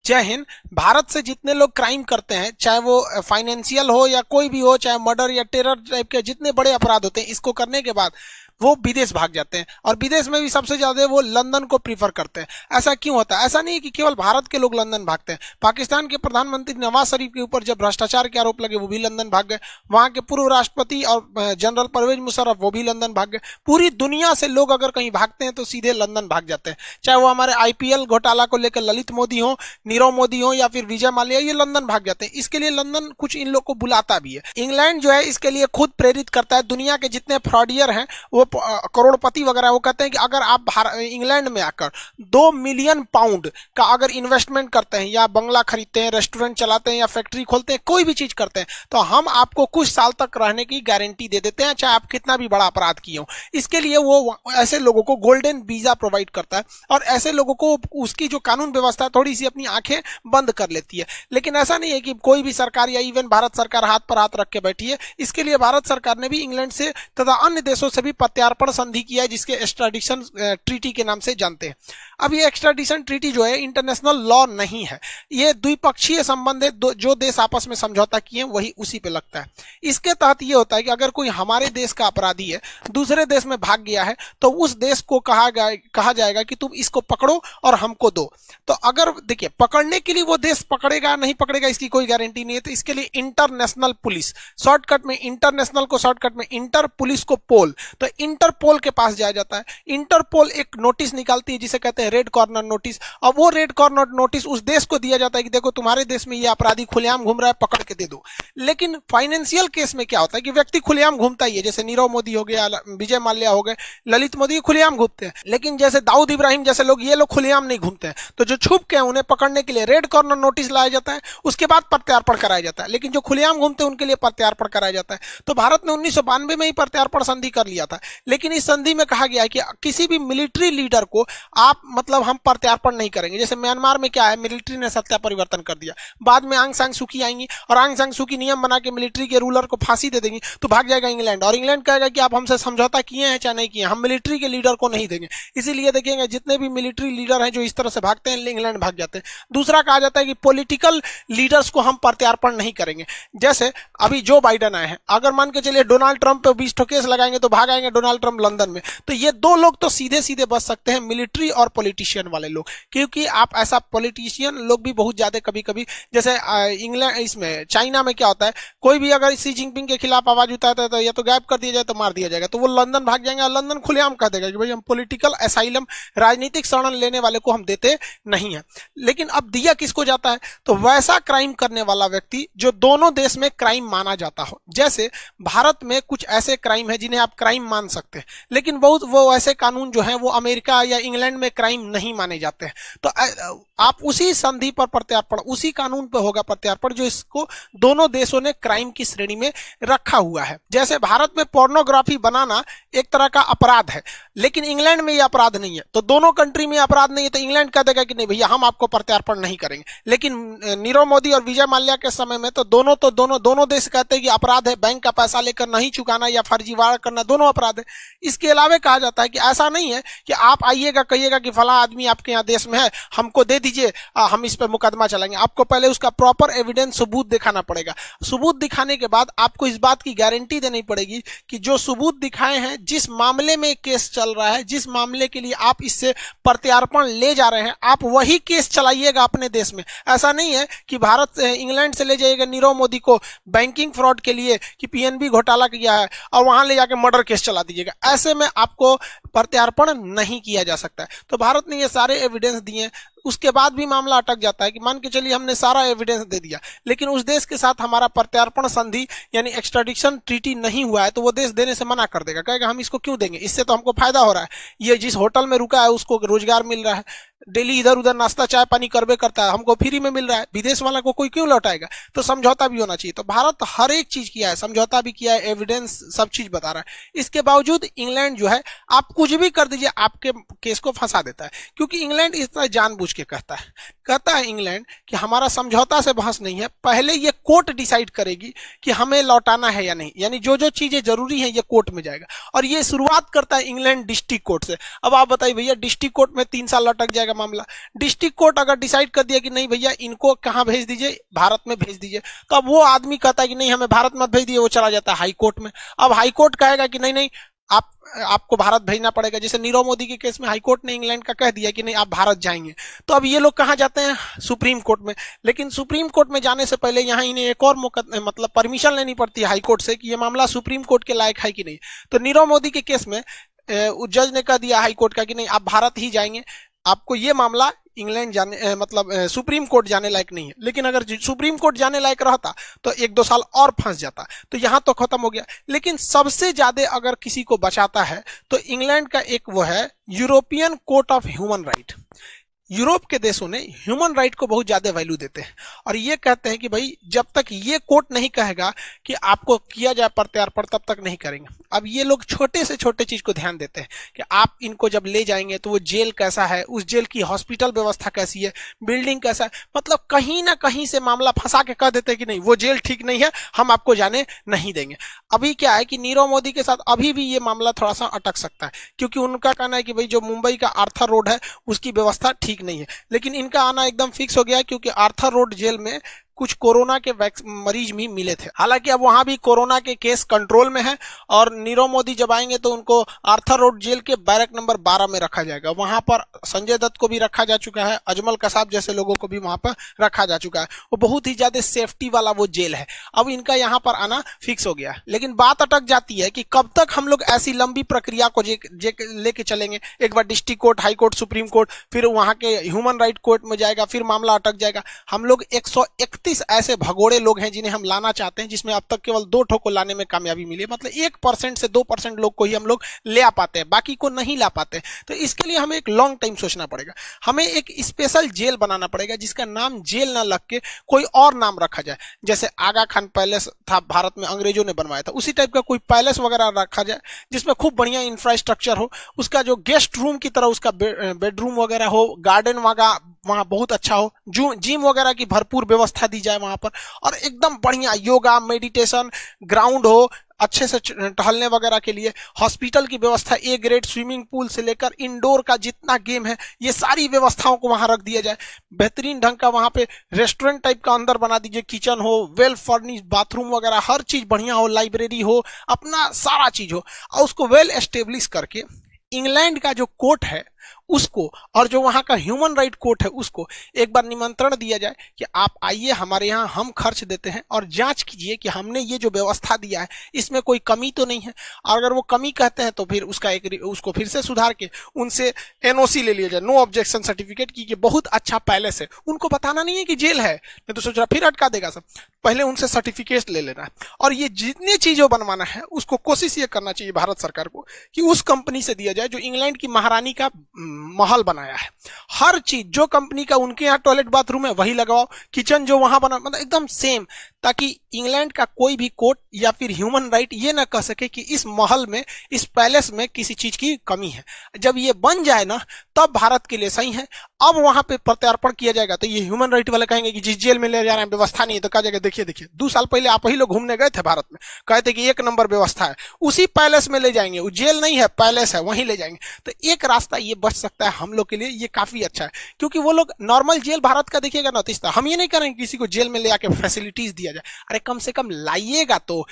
जय हिंद। भारत से जितने लोग क्राइम करते हैं, चाहे वो फाइनेंशियल हो या कोई भी हो, चाहे मर्डर या टेरर टाइप के जितने बड़े अपराध होते हैं, इसको करने के बाद वो विदेश भाग जाते हैं। और विदेश में भी सबसे ज्यादा वो लंदन को प्रीफर करते हैं। ऐसा क्यों होता है? ऐसा नहीं है कि केवल भारत के लोग लंदन भागते हैं। पाकिस्तान के प्रधानमंत्री नवाज शरीफ के ऊपर जब भ्रष्टाचार के आरोप लगे, वो भी लंदन भाग गए। वहां के पूर्व राष्ट्रपति और जनरल परवेज मुशर्रफ, वो भी लंदन भाग गए। पूरी दुनिया से लोग अगर कहीं भागते हैं तो सीधे लंदन भाग जाते हैं। चाहे वो हमारे आईपीएल घोटाला को लेकर ललित मोदी हो, नीरव मोदी हो या फिर विजय माल्या, ये लंदन भाग जाते हैं। इसके लिए लंदन कुछ इन लोग को बुलाता भी है। इंग्लैंड जो है इसके लिए खुद प्रेरित करता है। दुनिया के जितने फ्रॉडियर हैं, वो करोड़पति वगैरह, वो कहते हैं कि अगर आप इंग्लैंड में आकर 2 मिलियन पाउंड का अगर इन्वेस्टमेंट करते हैं, या बंगला खरीदते हैं, रेस्टोरेंट चलाते हैं, या फैक्ट्री खोलते हैं, कोई भी चीज करते हैं, तो हम आपको कुछ साल तक रहने की गारंटी दे देते हैं, चाहे आप कितना भी बड़ा अपराध किए हो। इसके लिए वो ऐसे लोगों को गोल्डन वीजा प्रोवाइड करता है, और ऐसे लोगों को उसकी जो कानून व्यवस्था थोड़ी सी अपनी आंखें बंद कर लेती है। लेकिन ऐसा नहीं है कि कोई भी सरकार या इवन भारत सरकार हाथ पर हाथ रख के बैठी है। इसके लिए भारत सरकार ने भी इंग्लैंड से तथा अन्य देशों से भी प्रत्यार्पण संधि किया है, जिसके एक्स्ट्राडिशन ट्रीटी के नाम से जानते हैं। अब ये एक्स्ट्राडिशन ट्रीटी जो है इंटरनेशनल लॉ नहीं है, ये द्विपक्षीय संबंध है। जो देश आपस में समझौता किए वही उसी पे लगता है। इसके तहत ये होता है कि अगर कोई हमारे देश का अपराधी है, दूसरे देश में भाग गया है, तो उस देश को कहा जाएगा कि तुम इसको पकड़ो और हमको दो। तो अगर देखिए, पकड़ने के लिए वो देश पकड़ेगा नहीं पकड़ेगा इसकी कोई गारंटी नहीं है। तो इसके लिए इंटरनेशनल पुलिस, शॉर्टकट में इंटरनेशनल को शॉर्टकट में इंटर, पुलिस को पोल, तो इंटरपोल के पास जाया जाता है। इंटरपोल एक नोटिस निकालती है जिसे कहते हैं रेड कॉर्नर नोटिस, और वो रेड कॉर्नर नोटिस उस देश को दिया जाता है कि देखो तुम्हारे देश में ये अपराधी खुलेआम घूम रहा है, पकड़ के दे दो। लेकिन फाइनेंशियल केस में क्या होता है कि व्यक्ति खुलेआम घूमता ही है, जैसे नीरव मोदी हो गया, विजय माल्या हो गए, ललित मोदी खुलेआम घूमते हैं। लेकिन जैसे दाऊद इब्राहिम जैसे लोग, ये लोग खुलेआम नहीं घूमते हैं। तो जो छुप के उन्हें पकड़ने के लिए रेड कॉर्नर नोटिस लाया जाता है, उसके बाद प्रत्यार्पण कराया जाता है। लेकिन जो खुलेआम घूमते हैं उनके लिए प्रत्यार्पण कराया जाता है। तो भारत ने 1992 में ही प्रत्यार्पण संधि कर लिया था। लेकिन इस संधि में कहा गया है कि किसी भी मिलिट्री लीडर को आप मतलब हम प्रत्यार्पण नहीं करेंगे। जैसे म्यांमार में क्या है, मिलिट्री ने सत्ता परिवर्तन कर दिया, बाद में आंग सान सूकी आएंगी और आंग सान सूकी नियम बना के मिलिट्री के रूलर को फांसी दे देंगी, तो भाग जाएगा इंग्लैंड। और इंग्लैंड कहेगा कि आप हमसे समझौता किए हैं चाहे नहीं किए, हम मिलिट्री के लीडर को नहीं देंगे। इसीलिए देखिएगा जितने भी मिलिट्री लीडर हैं जो इस तरह से भागते हैं, इंग्लैंड भाग जाते हैं। दूसरा कहा जाता है कि पॉलिटिकल लीडर्स को हम प्रत्यार्पण नहीं करेंगे। जैसे अभी जो बाइडन आए हैं, अगर मान के चलिए डोनाल्ड ट्रंप पे 20 केस लगाएंगे तो भाग आएंगे डोनाल्ड ट्रंप लंदन में। तो ये दो लोग तो सीधे सीधे बच सकते हैं, मिलिट्री और पॉलिटिशियन वाले लोग। क्योंकि आप ऐसा पॉलिटिशियन लोग भी बहुत ज्यादा कभी कभी, जैसे इंग्लैंड इसमें चाइना में क्या होता है, कोई भी अगर सी जिनपिंग के खिलाफ आवाज उठाता है तो या तो गायब कर दिया जाए तो मार दिया जाएगा। तो वो लंदन भाग जाएंगे और लंदन खुलेआम कह देगा कि भाई हम पॉलिटिकल असाइलम, राजनीतिक शरण लेने वाले को हम देते नहीं है। लेकिन अब दिया किसको जाता है, तो वैसा क्राइम करने वाला व्यक्ति जो दोनों देश में क्राइम माना जाता हो। जैसे भारत में कुछ ऐसे क्राइम है जिन्हें आप क्राइम मान सकते हैं, लेकिन बहुत वो ऐसे कानून जो है वो अमेरिका या इंग्लैंड में क्राइम नहीं माने जाते हैं। तो आप उसी संधि पर प्रत्यार्पण, उसी कानून पर होगा प्रत्यार्पण जो इसको दोनों देशों ने क्राइम की श्रेणी में रखा हुआ है। जैसे भारत में पोर्नोग्राफी बनाना एक तरह का अपराध है, लेकिन इंग्लैंड में यह अपराध नहीं है। तो दोनों कंट्री में अपराध नहीं है, तो इंग्लैंड कह देगा कि नहीं भैया हम आपको प्रत्यार्पण नहीं करेंगे। लेकिन नीरव मोदी और विजय माल्या के समय में तो दोनों देश कहते हैं कि अपराध है, बैंक का पैसा लेकर नहीं चुकाना या फर्जीवाड़ा करना दोनों अपराध है। इसके अलावा कहा जाता है कि ऐसा नहीं है कि आप आइएगा कहिएगा कि फला आदमी आपके यहाँ देश में है, हमको दे दीजिए, हम इस पर मुकदमा चलाएंगे। आपको पहले उसका प्रॉपर एविडेंस, सबूत दिखाना पड़ेगा। सबूत दिखाने के बाद आपको इस बात की गारंटी देनी पड़ेगी कि जो सबूत दिखाए हैं, जिस मामले में केस चल रहा है, जिस मामले के लिए आप इससे प्रत्यार्पण ले जा रहे हैं, आप वही केस चलाइएगा अपने देश में। ऐसा नहीं है कि भारत से इंग्लैंड से ले जाइएगा नीरव मोदी को बैंकिंग फ्रॉड के लिए कि पीएनबी घोटाला किया है और वहां ले जाके मर्डर केस चला दीजिएगा। ऐसे में आपको प्रत्यार्पण नहीं किया जा सकता है। तो भारत ने ये सारे एविडेंस दिए, उसके बाद भी मामला अटक जाता है कि मान के चलिए हमने सारा एविडेंस दे दिया, लेकिन उस देश के साथ हमारा प्रत्यार्पण संधि यानी एक्स्ट्राडिशन ट्रीटी नहीं हुआ है, तो वो देश देने से मना कर देगा, कहेगा हम इसको क्यों देंगे, इससे तो हमको फायदा हो रहा है, ये जिस होटल में रुका है उसको रोजगार मिल रहा है, डेली इधर उधर नाश्ता चाय पानी करबे करता है, हमको फ्री में मिल रहा है, विदेश वाला को कोई क्यों लौटाएगा। तो समझौता भी होना चाहिए। तो भारत हर एक चीज किया है, समझौता भी किया है, एविडेंस सब चीज बता रहा है। इसके बावजूद इंग्लैंड जो है, आप कुछ भी कर दीजिए आपके केस को फंसा देता है, क्योंकि इंग्लैंड इस तरह जानबूझ के कहता है इंग्लैंड कि हमारा समझौता से बहस नहीं है, पहले ये कोर्ट डिसाइड करेगी कि हमें लौटाना है या नहीं, यानी जो जो चीजें जरूरी हैं ये कोर्ट में जाएगा। और ये शुरुआत करता है इंग्लैंड डिस्ट्रिक्ट कोर्ट से। अब आप बताइए भैया, डिस्ट्रिक्ट कोर्ट में 3 साल लटक जाएगा मामला। डिस्ट्रिक्ट कोर्ट अगर डिसाइड कर दिया कि नहीं भैया इनको कहां भेज दीजिए, भारत में भेज दीजिए, तो अब वो आदमी कहता है कि नहीं हमें भारत मत भेज दिए, वो चला जाता है हाई कोर्ट में। अब हाई कोर्ट कहेगा कि नहीं नहीं आपको भारत भेजना पड़ेगा। जैसे नीरव मोदी के केस में हाई कोर्ट ने इंग्लैंड का कह दिया कि नहीं आप भारत जाएंगे, तो अब ये लोग कहां जाते हैं, सुप्रीम कोर्ट में। लेकिन सुप्रीम कोर्ट में जाने से पहले यहां इन्हें एक और मतलब परमिशन लेनी पड़ती है हाई कोर्ट से कि ये मामला सुप्रीम कोर्ट के लायक है कि नहीं। तो नीरव मोदी के केस में जज ने कह दिया हाई कोर्ट का कि नहीं आप भारत ही जाएंगे, आपको ये मामला इंग्लैंड जाने मतलब सुप्रीम कोर्ट जाने लायक नहीं है। लेकिन अगर सुप्रीम कोर्ट जाने लायक रहता तो 1-2 साल और फंस जाता। तो यहां तो खत्म हो गया। लेकिन सबसे ज्यादा अगर किसी को बचाता है तो इंग्लैंड का एक वो है European court of human right. Europe के देशों ने ह्यूमन राइट को बहुत ज्यादा वैल्यू देते हैं और ये कहते हैं कि भाई जब तक ये कोर्ट नहीं कहेगा कि आपको किया जाए प्रत्यार्पण तब तक नहीं करेंगे। अब ये लोग छोटे से छोटे चीज को ध्यान देते हैं कि आप इनको जब ले जाएंगे तो वो जेल कैसा है, उस जेल की हॉस्पिटल व्यवस्था कैसी है, बिल्डिंग कैसा है, मतलब कहीं ना कहीं से मामला फंसा के कह देते हैं कि नहीं वो जेल ठीक नहीं है, हम आपको जाने नहीं देंगे। अभी क्या है कि नीरव मोदी के साथ अभी भी ये मामला थोड़ा सा अटक सकता है, क्योंकि उनका कहना है कि भाई जो मुंबई का आर्थर रोड है उसकी व्यवस्था ठीक नहीं है। लेकिन इनका आना एकदम फिक्स हो गया क्योंकि आर्थर रोड जेल में कुछ कोरोना के मरीज भी मिले थे। हालांकि अब वहां भी कोरोना के केस कंट्रोल में है और नीरव मोदी जब आएंगे तो उनको आर्थर रोड जेल के बैरक नंबर 12 में रखा जाएगा। वहां पर संजय दत्त को भी रखा जा चुका है, अजमल कसाब जैसे लोगों को भी वहां पर रखा जा चुका है। वो बहुत ही ज्यादा सेफ्टी वाला वो जेल है। अब इनका यहाँ पर आना फिक्स हो गया। लेकिन बात अटक जाती है कि कब तक हम लोग ऐसी लंबी प्रक्रिया को लेके चलेंगे। एक बार district court, high court, supreme court, फिर वहां के ह्यूमन राइट कोर्ट में जाएगा, फिर मामला अटक जाएगा। हम लोग 131 ऐसे भगोड़े लोग हैं जिन्हें हम लाना चाहते हैं, जिसमें अब तक केवल 2 ठो को लाने में कामयाबी मिली है। मतलब 1% से 2% लोग को ही हम लोग ले आ पाते हैं, बाकी को नहीं ला पाते। तो इसके लिए हमें एक लॉन्ग टाइम सोचना पड़ेगा। हमें एक स्पेशल जेल बनाना पड़ेगा जिसका नाम जेल ना लग के कोई और नाम रखा जाए। जैसे आगा खान पैलेस था, भारत में अंग्रेजों ने बनवाया था, उसी टाइप का कोई पैलेस वगैरह रखा जाए जिसमें खूब बढ़िया इंफ्रास्ट्रक्चर हो, उसका जो गेस्ट रूम की तरह उसका बेडरूम वगैरह हो, गार्डन वहां बहुत अच्छा हो, जिम वगैरह की भरपूर व्यवस्था दी जाए वहां पर, और एकदम बढ़िया योगा मेडिटेशन ग्राउंड हो अच्छे से टहलने वगैरह के लिए, हॉस्पिटल की व्यवस्था ए ग्रेड, स्विमिंग पूल से लेकर इंडोर का जितना गेम है ये सारी व्यवस्थाओं को वहां रख दिया जाए। बेहतरीन ढंग का वहां पे रेस्टोरेंट टाइप का अंदर बना दीजिए, किचन हो, वेल फर्निश बाथरूम वगैरह हर चीज बढ़िया हो, लाइब्रेरी हो, अपना सारा चीज हो, और उसको वेल एस्टेब्लिश करके इंग्लैंड का जो कोर्ट है उसको और जो वहां का ह्यूमन राइट कोर्ट है उसको एक बार निमंत्रण दिया जाए कि आप आइए हमारे यहाँ, हम खर्च देते हैं और जांच कीजिए कि हमने ये जो व्यवस्था दिया है इसमें कोई कमी तो नहीं है। और अगर वो कमी कहते हैं तो फिर उसको फिर से सुधार के उनसे एनओसी ले लिया जाए, नो ऑब्जेक्शन सर्टिफिकेट, की ये बहुत अच्छा पैलेस है। उनको बताना नहीं है कि जेल है, मैं तो सोच रहा फिर अटका देगा सब। पहले उनसे सर्टिफिकेट ले लेना है और ये जितनी चीजों बनवाना है उसको कोशिश ये करना चाहिए भारत सरकार को कि उस कंपनी से दिया जाए जो इंग्लैंड की महारानी का महल बनाया है। हर चीज जो कंपनी का उनके यहाँ टॉयलेट बाथरूम है वही लगवाओ, किचन जो वहां बना मतलब एकदम सेम, ताकि इंग्लैंड का कोई भी कोर्ट या फिर ह्यूमन राइट ये ना कह सके कि इस महल में, इस पैलेस में किसी चीज की कमी है। जब ये बन जाए ना तब भारत के लिए सही है। अब वहां पे प्रत्यार्पण किया जाएगा तो ये ह्यूमन राइट वाले कहेंगे कि जिस जेल में ले जा रहे हैं व्यवस्था नहीं है, तो कहा जाएगा देखिए 2 साल पहले आप ही लोग घूमने गए थे भारत में, कहते कि 1 नंबर व्यवस्था है, उसी पैलेस में ले जाएंगे, वो जेल नहीं है पैलेस है, वहीं ले जाएंगे। तो एक रास्ता ये बच सकता है हम लोग के लिए, ये काफी अच्छा है। क्योंकि वो लोग नॉर्मल जेल भारत का देखिएगा ना, तो हम ये नहीं करेंगे किसी को जेल में ले आके फैसिलिटीज दिया जाए। अरे कम से कम लाइएगा तो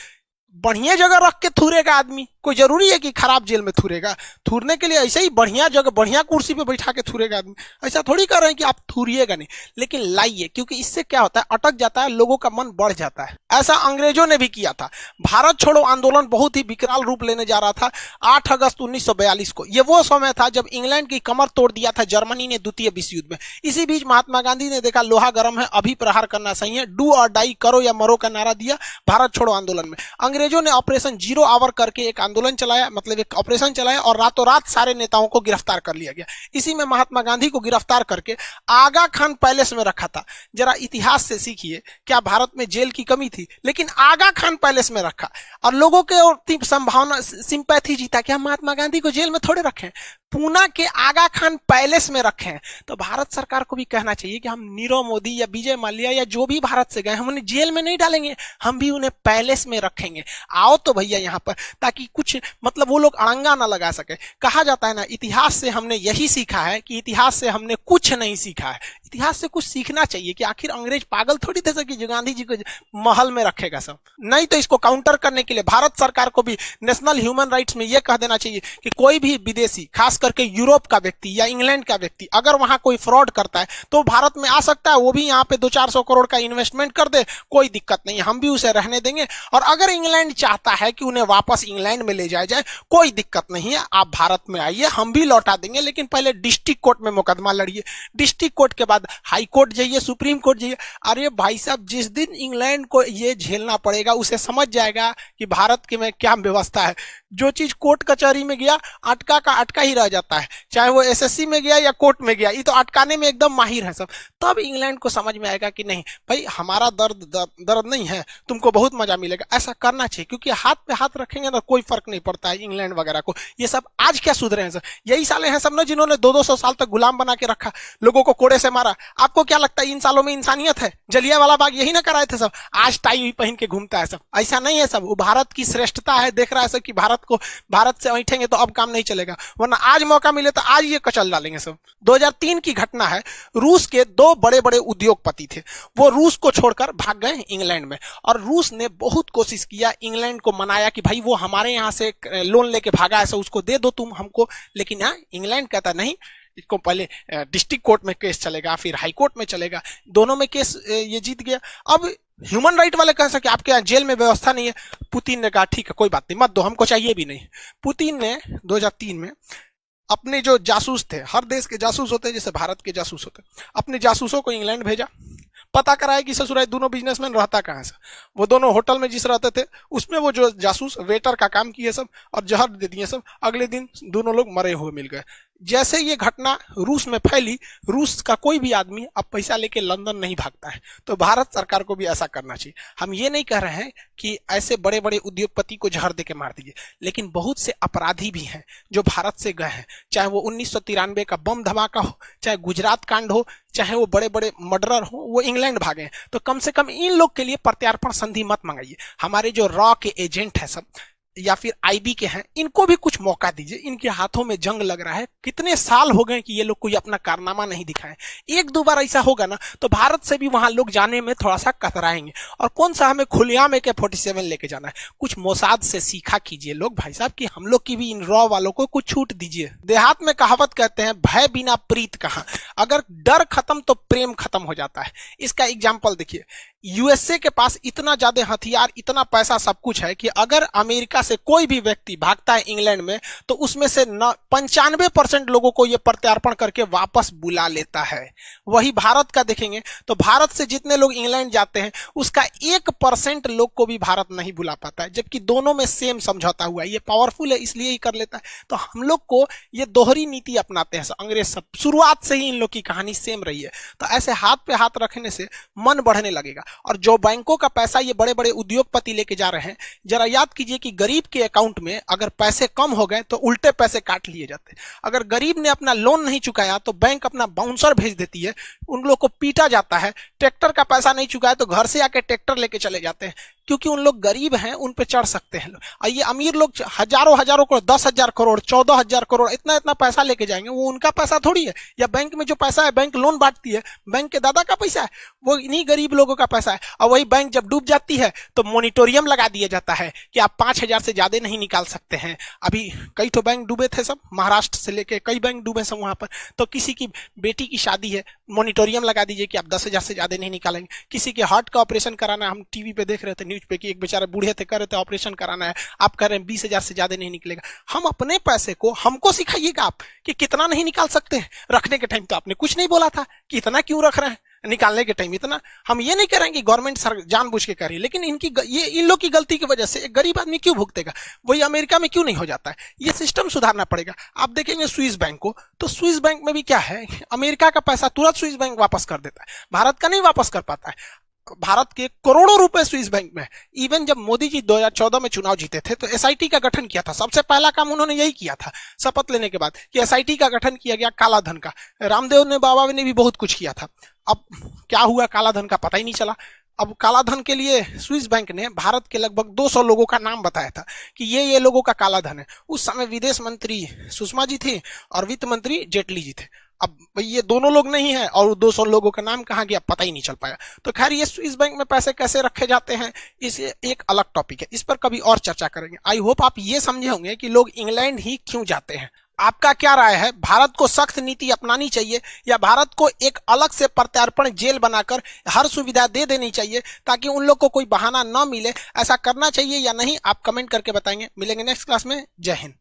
बढ़िया जगह रख के थूरेगा आदमी। कोई जरूरी है कि खराब जेल में थूरेगा? थूरने के लिए ऐसे ही बढ़िया जगह, बढ़िया कुर्सी पे बैठा के थूरेगा आदमी। ऐसा थोड़ी कर रहे हैं कि आप थूरिएगा नहीं, लेकिन लाइए, क्योंकि इससे क्या होता है, अटक जाता है, लोगों का मन बढ़ जाता है। ऐसा अंग्रेजों ने भी किया था। भारत छोड़ो आंदोलन बहुत ही विकराल रूप लेने जा रहा था 8 अगस्त 1942 को। यह वो समय था जब इंग्लैंड की कमर तोड़ दिया था जर्मनी ने द्वितीय विश्व युद्ध में। इसी बीच महात्मा गांधी ने देखा लोहा गर्म है, अभी प्रहार करना सही है, डू और डाई, करो या मरो का नारा दिया भारत छोड़ो आंदोलन में। अंग्रेजों ने ऑपरेशन 0 आवर करके एक आंदोलन चलाया, मतलब एक ऑपरेशन चलाया और रातों रात सारे नेताओं को गिरफ्तार कर लिया गया। इसी में महात्मा गांधी को गिरफ्तार करके आगा खान पैलेस में रखा था। जरा इतिहास से सीखिए, क्या भारत में जेल की कमी थी? लेकिन आगा खान पैलेस में रखा और लोगों के संभावना सिंपैथी जीता कि हम महात्मा गांधी को जेल में थोड़े रखें, पूना के आगा खान पैलेस में रखें। तो भारत सरकार को भी कहना चाहिए कि हम नीरव मोदी या विजय माल्या या जो भी भारत से गए हम उन्हें जेल में नहीं डालेंगे, हम भी उन्हें पैलेस में रखेंगे। आओ तो भैया यहाँ पर, ताकि कुछ मतलब वो लोग अड़ंगा ना लगा सके। कहा जाता है ना, इतिहास से हमने यही सीखा है कि इतिहास से हमने कुछ नहीं सीखा है। इतिहास से कुछ सीखना चाहिए कि आखिर अंग्रेज पागल थोड़ी थे सर कि जो गांधी जी को महल में रखेगा सब। नहीं तो इसको काउंटर करने के लिए भारत सरकार को भी नेशनल ह्यूमन राइट्स में यह कह देना चाहिए कि कोई भी विदेशी, खास करके यूरोप का व्यक्ति या इंग्लैंड का व्यक्ति, अगर वहां कोई फ्रॉड करता है तो भारत में आ सकता है, वो भी यहाँ पे 200-400 करोड़ का इन्वेस्टमेंट कर दे, कोई दिक्कत नहीं, हम भी उसे रहने देंगे। और अगर इंग्लैंड चाहता है कि उन्हें वापस इंग्लैंड में ले जाया जाए, कोई दिक्कत नहीं है, आप भारत में आइए, हम भी लौटा देंगे, लेकिन पहले डिस्ट्रिक्ट कोर्ट में मुकदमा लड़िए, डिस्ट्रिक्ट कोर्ट के बाद हाई कोर्ट जाइए, सुप्रीम कोर्ट जाइए। अरे भाई साहब, जिस दिन इंग्लैंड को ये झेलना पड़ेगा उसे समझ जाएगा कि भारत के में क्या व्यवस्था है। जो चीज कोर्ट कचहरी में गया अटका का अटका ही रह जाता है, चाहे वो एसएससी में गया या कोर्ट में गया, ये तो अटकाने में एकदम माहिर है सब। तब इंग्लैंड को समझ में आएगा कि नहीं भाई, हमारा दर्द नहीं है, तुमको बहुत मजा मिलेगा। ऐसा करना चाहिए, क्योंकि हाथ पे हाथ रखेंगे ना कोई फर्क नहीं पड़ता है इंग्लैंड वगैरह को। ये सब आज क्या सुधरे हैं सर? यही साले हैं सब ना जिन्होंने 200-200 साल तक गुलाम बना के रखा, लोगों को कोड़े से मारा। आपको क्या लगता है इन सालों में इंसानियत है? जलियांवाला बाग यही ना कराए थे सब, आज टाई पहन के घूमता है सब। ऐसा नहीं है सब, वो भारत की श्रेष्ठता है, देख रहा है सब कि भारत से ऐठेंगे तो अब काम नहीं चलेगा, वरना आज मौका मिले तो आज ये कचल डालेंगे सब। 2003 की घटना है, रूस के 2 बड़े बड़े उद्योगपति थे, वो रूस को छोड़कर भाग गए इंग्लैंड में, और रूस ने बहुत कोशिश किया, इंग्लैंड को मनाया कि भाई वो हमारे यहां से लोन लेके भागा है, उसको दे दो तुम हमको। लेकिन यहाँ इंग्लैंड कहता नहीं, इसको पहले डिस्ट्रिक्ट कोर्ट में केस चलेगा, फिर हाई कोर्ट में चलेगा, दोनों में केस ये जीत गया। अब ह्यूमन राइट वाले कह सके आपके यहाँ जेल में व्यवस्था नहीं है। पुतिन ने कहा ठीक है कोई बात नहीं, मत दो, हमको चाहिए भी नहीं। पुतिन ने 2003 में अपने जो जासूस थे, हर देश के जासूस होते हैं जैसे भारत के जासूस होते हैं, अपने जासूसों को इंग्लैंड भेजा, पता कराया कि ससुराल दोनों बिजनेसमैन रहता कहाँ से। वो दोनों होटल में जिस रहते थे उसमें वो जो जासूस वेटर का काम किए सब, और जहर दे दिए सब। अगले दिन दोनों लोग मरे हुए मिल गए। जैसे ये घटना रूस में फैली, रूस का कोई भी आदमी अब पैसा लेके लंदन नहीं भागता है। तो भारत सरकार को भी ऐसा करना चाहिए। हम ये नहीं कह रहे हैं कि ऐसे बड़े बड़े उद्योगपति को जहर दे के मार दीजिए, लेकिन बहुत से अपराधी भी हैं जो भारत से गए हैं, चाहे वो 1993 का बम धमाका हो, चाहे गुजरात कांड हो, चाहे वो बड़े बड़े मर्डरर हो, वो इंग्लैंड भागे हैं। तो कम से कम इन लोग के लिए प्रत्यार्पण संधि मत मंगाइए। हमारे जो रॉ के एजेंट है सब, या फिर आईबी के हैं, इनको भी कुछ मौका दीजिए। इनके हाथों में जंग लग रहा है, कितने साल हो गए कि ये लोग कोई अपना कारनामा नहीं दिखाए। 1-2 बार ऐसा होगा ना तो भारत से भी वहां लोग जाने में थोड़ा सा कतराएंगे। और कौन सा हमें खुलेआम AK-47 लेके जाना है? कुछ मोसाद से सीखा कीजिए लोग भाई साहब, कि हम लोग की भी इन रॉ वालों को कुछ छूट दीजिए। देहात में कहावत कहते हैं, भय बिना प्रीत कहां। अगर डर खत्म तो प्रेम खत्म हो जाता है। इसका एग्जाम्पल देखिए, यूएसए के पास इतना ज्यादा हथियार, इतना पैसा, सब कुछ है कि अगर अमेरिका से कोई भी व्यक्ति भागता है इंग्लैंड में तो उसमें से 95% लोगों को यह प्रत्यार्पण करके वापस बुला लेता है। वही भारत का देखेंगे तो भारत से जितने लोग इंग्लैंड जाते हैं उसका 1% लोग को भी भारत नहीं बुला पाता है, जबकि दोनों में सेम समझौता हुआ है। ये पावरफुल है इसलिए ही कर लेता है। तो हम लोग को ये दोहरी नीति अपनाते हैं अंग्रेज सब, शुरुआत से ही इन लोग की कहानी सेम रही है। तो ऐसे हाथ पे हाथ रखने से मन बढ़ने लगेगा। और जो बैंकों का पैसा ये बड़े बड़े उद्योगपति लेके जा रहे हैं, जरा याद कीजिए कि गरीब के अकाउंट में अगर पैसे कम हो गए तो उल्टे पैसे काट लिए जाते हैं। अगर गरीब ने अपना लोन नहीं चुकाया तो बैंक अपना बाउंसर भेज देती है, उन लोग को पीटा जाता है। ट्रैक्टर का पैसा नहीं चुकाया तो घर से आके ट्रैक्टर लेके चले जाते हैं, क्योंकि उन लोग गरीब हैं, उन पे चढ़ सकते हैं। और ये अमीर लोग हजारों करोड़, 10,000 करोड़, 14,000 करोड़, इतना इतना पैसा लेके जाएंगे, वो उनका पैसा थोड़ी है। या बैंक में जो पैसा है, बैंक लोन बांटती है, बैंक के दादा का पैसा है, वो इन्हीं गरीब लोगों का पैसा है। और वही बैंक जब डूब जाती है तो मॉनिटोरियम लगा दिया जाता है कि आप 5,000 से ज्यादा नहीं निकाल सकते हैं। अभी कई तो बैंक डूबे थे सब, महाराष्ट्र से लेके कई बैंक डूबे सब वहां पर। तो किसी की बेटी की शादी है, मॉनिटोरियम लगा दीजिए कि आप 10,000 से ज्यादा नहीं निकालेंगे। किसी के हार्ट का ऑपरेशन कराना, हम टीवी पे देख रहे थे, न्यूज पे, कि एक बेचारे बूढ़े थे, कर रहे थे ऑपरेशन कराना है, आप कह रहे हैं 20,000 से ज्यादा नहीं निकलेगा। हम अपने पैसे को हमको सिखाइएगा आप कि कितना नहीं निकाल सकते हैं। रखने के टाइम तो आपने कुछ नहीं बोला था कि इतना क्यों रख रहे हैं। निकालने के टाइम इतना। हम ये नहीं कह रहे हैं कि गवर्नमेंट जानबूझ के कर रही है, लेकिन ये इन लोग की गलती की वजह से एक गरीब आदमी क्यों भुगतेगा? वही अमेरिका में क्यों नहीं हो जाता है? ये सिस्टम सुधारना पड़ेगा। आप देखेंगे स्विस बैंक को, तो स्विस बैंक में भी क्या है, अमेरिका का पैसा तुरंत स्विस बैंक वापस कर देता है, भारत का नहीं वापस कर पाता है। भारत के करोड़ों रुपए स्विस बैंक में। इवन जब मोदी जी 2014 में चुनाव जीते थे तो एसआईटी का गठन किया था, सबसे पहला काम उन्होंने यही किया था शपथ लेने के बाद कि एसआईटी का गठन किया गया काला धन का। रामदेव ने बाबा ने भी बहुत कुछ किया था। अब क्या हुआ, काला धन का पता ही नहीं चला। अब काला धन के लिए स्विस बैंक ने भारत के लगभग 200 लोगों का नाम बताया था कि ये लोगों का काला धन है। उस समय विदेश मंत्री सुषमा जी थी और वित्त मंत्री जेटली जी थे। अब ये दोनों लोग नहीं है और 200 लोगों का नाम कहाँ गया पता ही नहीं चल पाया। तो खैर ये स्विस बैंक में पैसे कैसे रखे जाते हैं इस एक अलग टॉपिक है, इस पर कभी और चर्चा करेंगे। आई होप आप ये समझे होंगे कि लोग इंग्लैंड ही क्यों जाते हैं। आपका क्या राय है, भारत को सख्त नीति अपनानी चाहिए या भारत को एक अलग से प्रत्यार्पण जेल बनाकर हर सुविधा दे देनी चाहिए ताकि उन लोग को कोई बहाना न मिले? ऐसा करना चाहिए या नहीं, आप कमेंट करके बताएंगे। मिलेंगे नेक्स्ट क्लास में। जय हिंद।